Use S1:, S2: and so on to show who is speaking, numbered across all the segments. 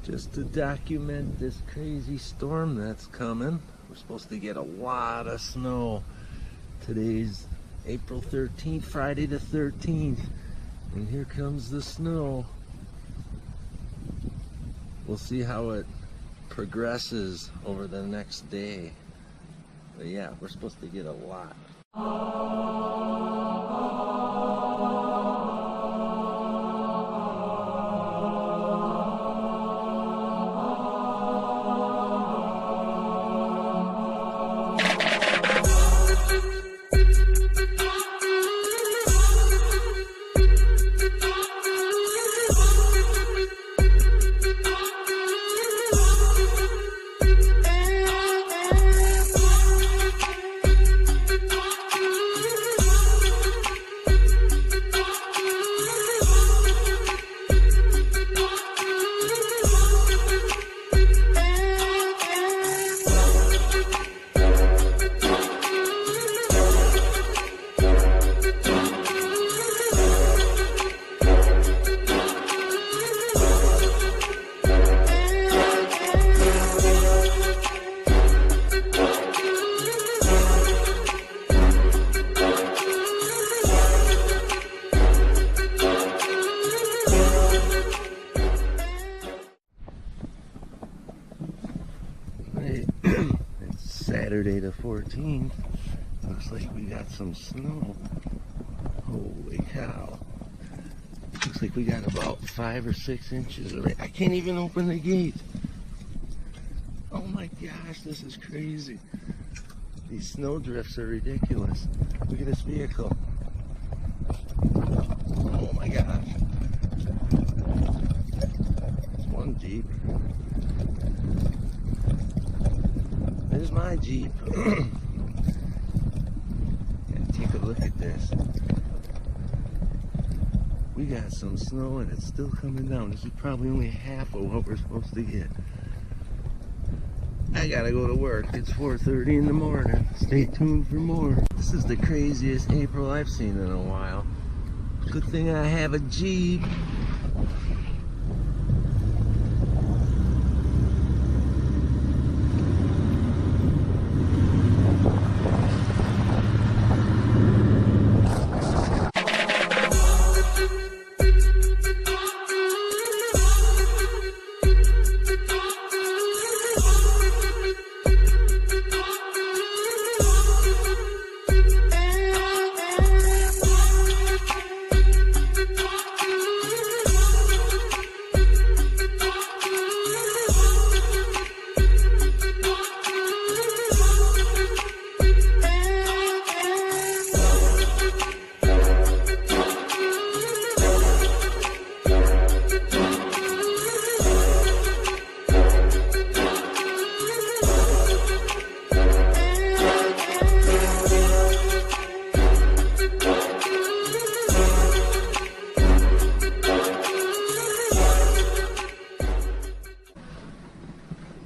S1: Just to document this crazy storm that's coming. We're supposed to get a lot of snow. Today's April 13th, Friday the 13th. And here comes the snow. We'll see how it progresses over the next day. But yeah, we're supposed to get a lot. It's Saturday the 14th. Looks like we got some snow. Holy cow. Looks like we got about 5 or 6 inches of it. I can't even open the gate. Oh my gosh, this is crazy. These snow drifts are ridiculous. Look at this vehicle. Oh my gosh. There's one Jeep. There's my Jeep. Gotta take a look at this. We got some snow and it's still coming down. This is probably only half of what we're supposed to get. I gotta go to work. It's 4:30 in the morning. Stay tuned for more. This is the craziest April I've seen in a while. Good thing I have a Jeep.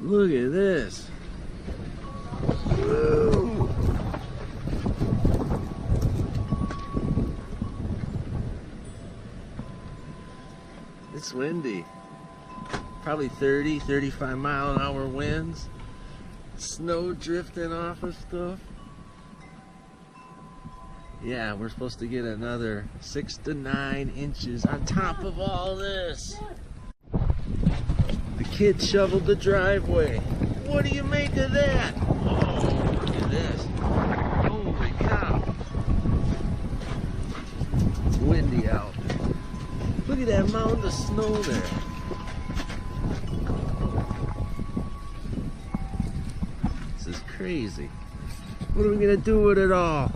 S1: Look at this. Woo. It's windy. Probably 30, 35 mile an hour winds. Snow drifting off of stuff. Yeah, we're supposed to get another 6 to 9 inches on top of all this. The kids shoveled the driveway. What do you make of that? Oh, look at this. Holy cow. It's windy out. Look at that mound of snow there. This is crazy. What are we gonna do with it all?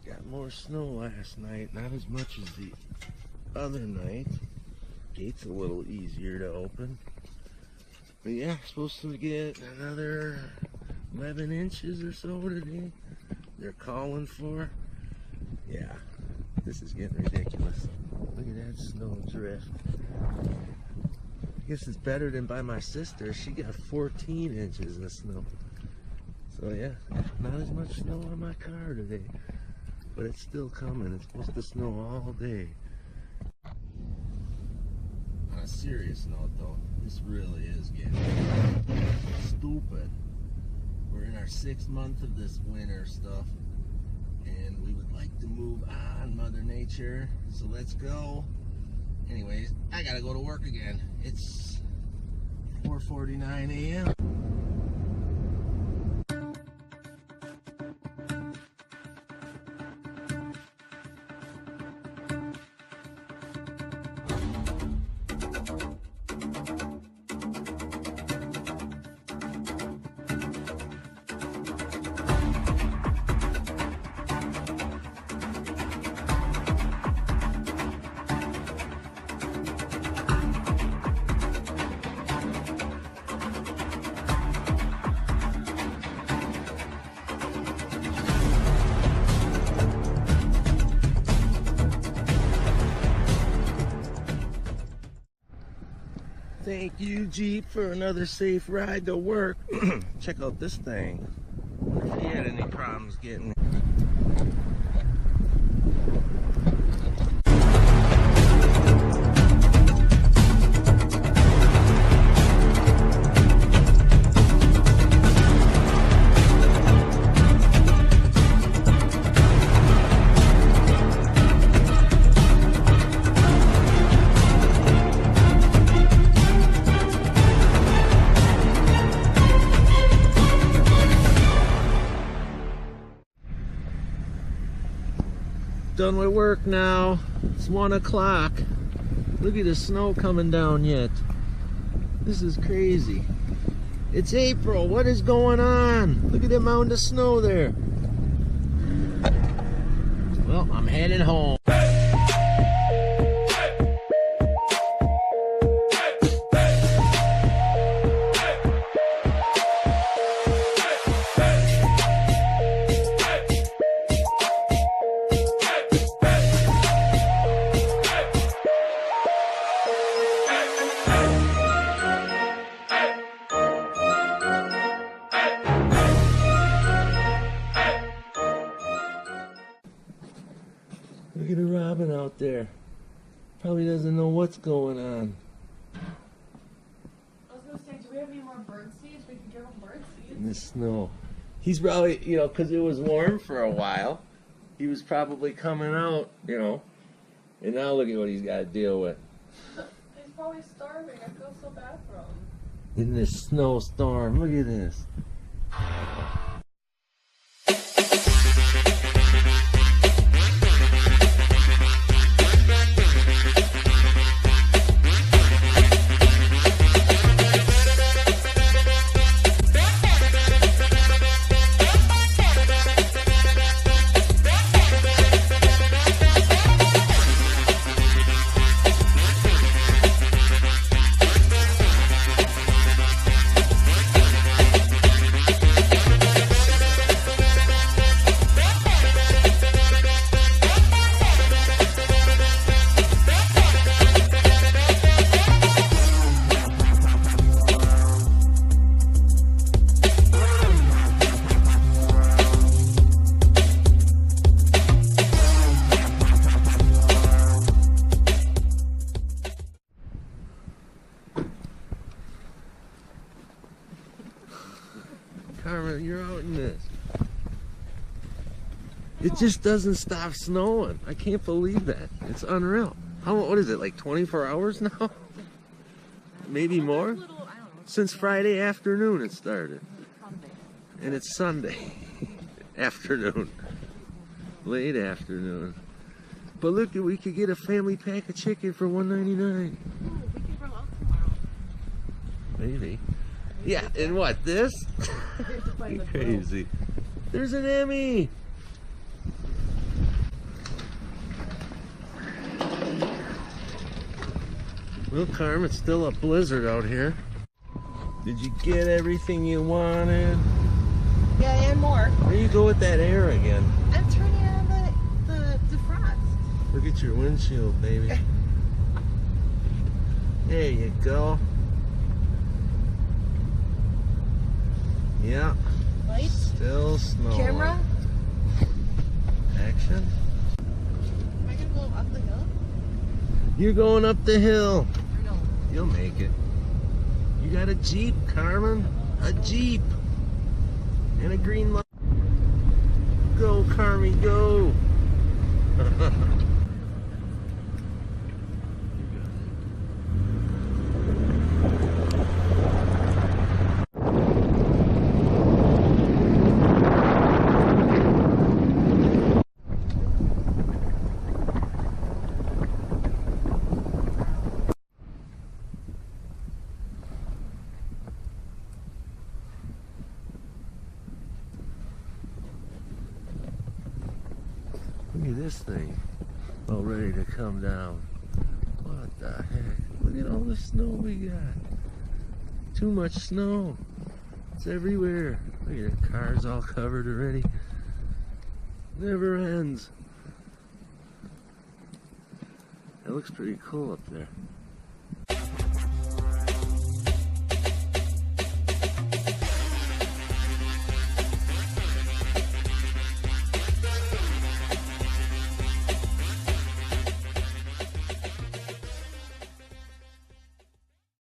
S1: Got more snow last night, not as much as the other night. Gate's a little easier to open. But yeah, supposed to get another 11 inches or so today. They're calling for. Yeah, this is getting ridiculous. Look at that snow drift. I guess it's better than by my sister. She got 14 inches of snow. So yeah, not as much snow on my car today. But it's still coming. It's supposed to snow all day. On a serious note though, this really is getting stupid. We're in our 6th month of this winter stuff, and we would like to move on, Mother Nature. So let's go. Anyways, I gotta go to work again. It's 4:49 a.m. Thank you, Jeep, for another safe ride to work. Check out this thing. Wonder if he had any problems getting it. Done with work now. It's 1 o'clock. Look at the snow coming down yet. This is crazy. It's April. What is going on? Look at the mountain of snow there. Well, I'm heading home. Look at the robin out there. Probably doesn't know what's going on.
S2: I was gonna say, do we have any more bird seeds? We can give him bird seeds.
S1: In the snow. He's probably, you know, because it was warm for a while, he was probably coming out, you know. And now look at what he's got to deal with.
S2: He's probably starving. I feel so bad for him.
S1: In this snowstorm. Look at this. Carmen, you're out in this. It just doesn't stop snowing. I can't believe that. It's unreal. What is it, like 24 hours now? Maybe more? Since Friday afternoon it started. And it's Sunday afternoon. Late afternoon. But look, we could get a family pack of chicken for $1.99.
S2: Ooh, we can grill out tomorrow.
S1: Maybe. Yeah, and what, this? Crazy. There's an Emmy. Well, Carm, it's still a blizzard out here. Did you get everything you wanted?
S2: Yeah, and more.
S1: There you go with that air again.
S2: I'm turning on the defrost.
S1: Look at your windshield, baby. There you go. Yeah.
S2: Lights.
S1: Still snowing.
S2: Camera.
S1: Action.
S2: Am I gonna go up the hill?
S1: You're going up the hill.
S2: Or no?
S1: You'll make it. You got a Jeep, Carmen. A Jeep. And a green light. Go, Carmy, go. Look at this thing, all ready to come down. What the heck? Look at all the snow we got. Too much snow. It's everywhere. Look at the cars all covered already. Never ends. That looks pretty cool up there.